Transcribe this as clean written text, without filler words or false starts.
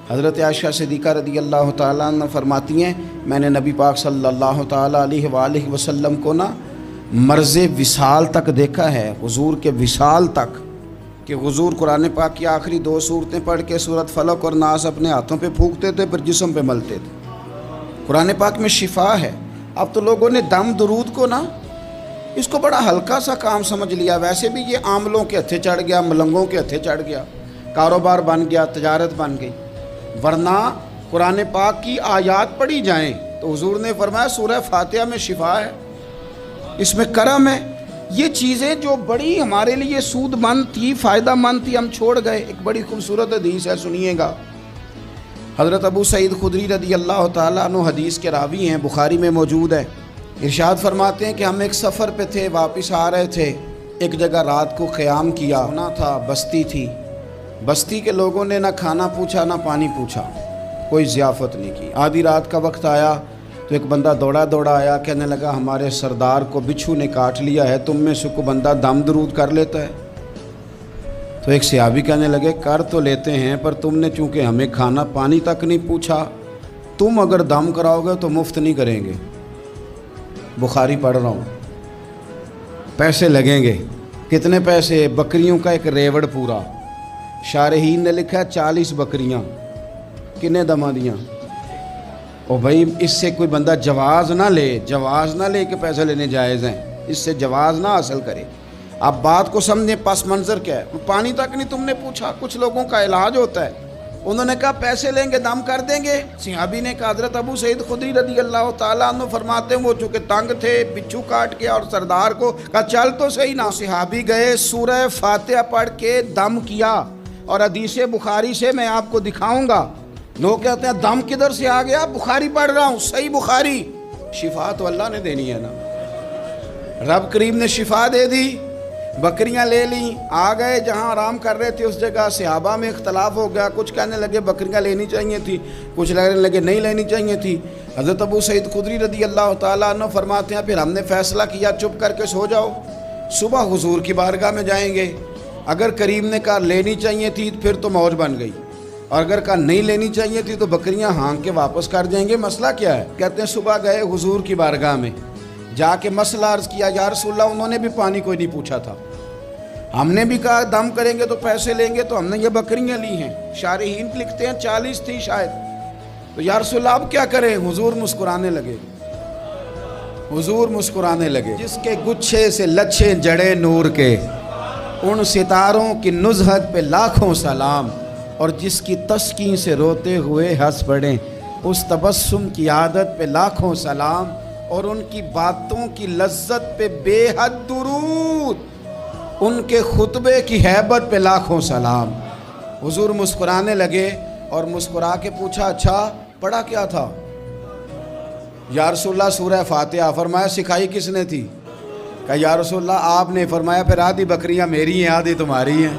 حضرت عائشہ صدیقہ رضی اللہ تعالیٰ عنہ فرماتی ہیں میں نے نبی پاک صلی اللہ تعالیٰ علیہ وآلہ وسلم کو نا مرض وصال تک دیکھا ہے، حضور کے وصال تک، کہ حضور قرآن پاک کی آخری 2 سورتیں پڑھ کے سورۃ فلق اور ناس اپنے ہاتھوں پہ پھونکتے تھے، پھر جسم پہ ملتے تھے۔ قرآن پاک میں شفا ہے۔ اب تو لوگوں نے دم درود کو نا اس کو بڑا ہلکا سا کام سمجھ لیا۔ ویسے بھی یہ عاملوں کے ہتھے چڑھ گیا، ملنگوں کے ہتھے چڑھ گیا، کاروبار بن گیا، تجارت بن گئی۔ ورنہ قرآن پاک کی آیات پڑھی جائیں تو حضور نے فرمایا سورہ فاتحہ میں شفا ہے، اس میں کرم ہے۔ یہ چیزیں جو بڑی ہمارے لیے سود مند تھی، فائدہ مند تھی، ہم چھوڑ گئے۔ ایک بڑی خوبصورت حدیث ہے، سنیے گا۔ حضرت ابو سعید خدری رضی اللہ تعالیٰ عنہ حدیث کے راوی ہیں، بخاری میں موجود ہے۔ ارشاد فرماتے ہیں کہ ہم ایک سفر پہ تھے، واپس آ رہے تھے، ایک جگہ رات کو قیام کیا، ہونا تھا، بستی تھی۔ بستی کے لوگوں نے نہ کھانا پوچھا نہ پانی پوچھا، کوئی ضیافت نہیں کی۔ آدھی رات کا وقت آیا تو ایک بندہ دوڑا آیا، کہنے لگا ہمارے سردار کو بچھو نے کاٹ لیا ہے، تم میں سے کوئی بندہ دم درود کر لیتا ہے؟ تو ایک صحابی کہنے لگے کر تو لیتے ہیں، پر تم نے چونکہ ہمیں کھانا پانی تک نہیں پوچھا، تم اگر دم کراؤ گے تو مفت نہیں کریں گے۔ بخاری پڑھ رہا ہوں، پیسے لگیں گے۔ کتنے پیسے؟ بکریوں کا ایک ریوڑ پورا۔ شارحین نے لکھا 40 بکریاں۔ کنے دما دیاں؟ اور بھائی اس سے کوئی بندہ جواز نہ لے کہ پیسے لینے جائز ہیں، اس سے جواز نہ حاصل کرے۔ آپ بات کو سمجھیں، پس منظر کیا ہے؟ پانی تک نہیں تم نے پوچھا۔ کچھ لوگوں کا علاج ہوتا ہے، انہوں نے کہا پیسے لیں گے دم کر دیں گے۔ صحابی نے کہا، حضرت ابو سعید خدری رضی اللہ تعالیٰ عنہ فرماتے ہیں وہ چونکہ تنگ تھے، بچھو کاٹ کے، اور سردار کو کہا چل تو صحیح نا۔ صحابی گئے، سورہ فاتحہ پڑھ کے دم کیا، اور حدیث بخاری سے میں آپ کو دکھاؤں گا۔ لوگ کہتے ہیں دم کدھر سے آ گیا؟ بخاری پڑھ رہا ہوں، صحیح بخاری۔ شفا تو اللہ نے دینی ہے نا، رب کریم نے شفا دے دی۔ بکریاں لے لیں، آ گئے جہاں آرام کر رہے تھے اس جگہ۔ صحابہ میں اختلاف ہو گیا، کچھ کہنے لگے بکریاں لینی چاہیے تھی، کچھ کہنے لگے نہیں لینی چاہیے تھی۔ حضرت ابو سعید خدری رضی اللہ تعالیٰ عنہ فرماتے ہیں پھر ہم نے فیصلہ کیا چپ کر کے سو جاؤ، صبح حضور کی بارگاہ میں جائیں گے۔ اگر کریم نے کہا لینی چاہیے تھی پھر تو موج بن گئی، اور اگر کہا نہیں لینی چاہیے تھی تو بکریاں ہانک کے واپس کر جائیں گے۔ مسئلہ کیا ہے؟ کہتے ہیں صبح گئے حضور کی بارگاہ میں، جا کے مسئلہ عرض کیا، یا رسول اللہ انہوں نے بھی پانی کوئی نہیں پوچھا تھا، ہم نے بھی کہا دم کریں گے تو پیسے لیں گے، تو ہم نے یہ بکریاں لی ہیں۔ شارحین لکھتے ہیں 40 تھی شاید۔ تو یا رسول اللہ اب کیا کریں؟ حضور مسکرانے لگے، حضور مسکرانے لگے۔ جس کے گچھے سے لچھے جڑے نور کے، ان ستاروں کی نزہت پہ لاکھوں سلام، اور جس کی تسکین سے روتے ہوئے ہنس پڑیں، اس تبسم کی عادت پہ لاکھوں سلام، اور ان کی باتوں کی لذت پہ بے حد درود، ان کے خطبے کی ہیبت پہ لاکھوں سلام۔ حضور مسکرانے لگے اور مسکرا کے پوچھا اچھا پڑھا کیا تھا؟ یا رسول اللہ سورہ فاتحہ۔ فرمایا سکھائی کس نے تھی؟ کہا یا رسول اللہ آپ نے۔ فرمایا پھر آدھی بکریاں میری ہیں آدھی تمہاری ہیں۔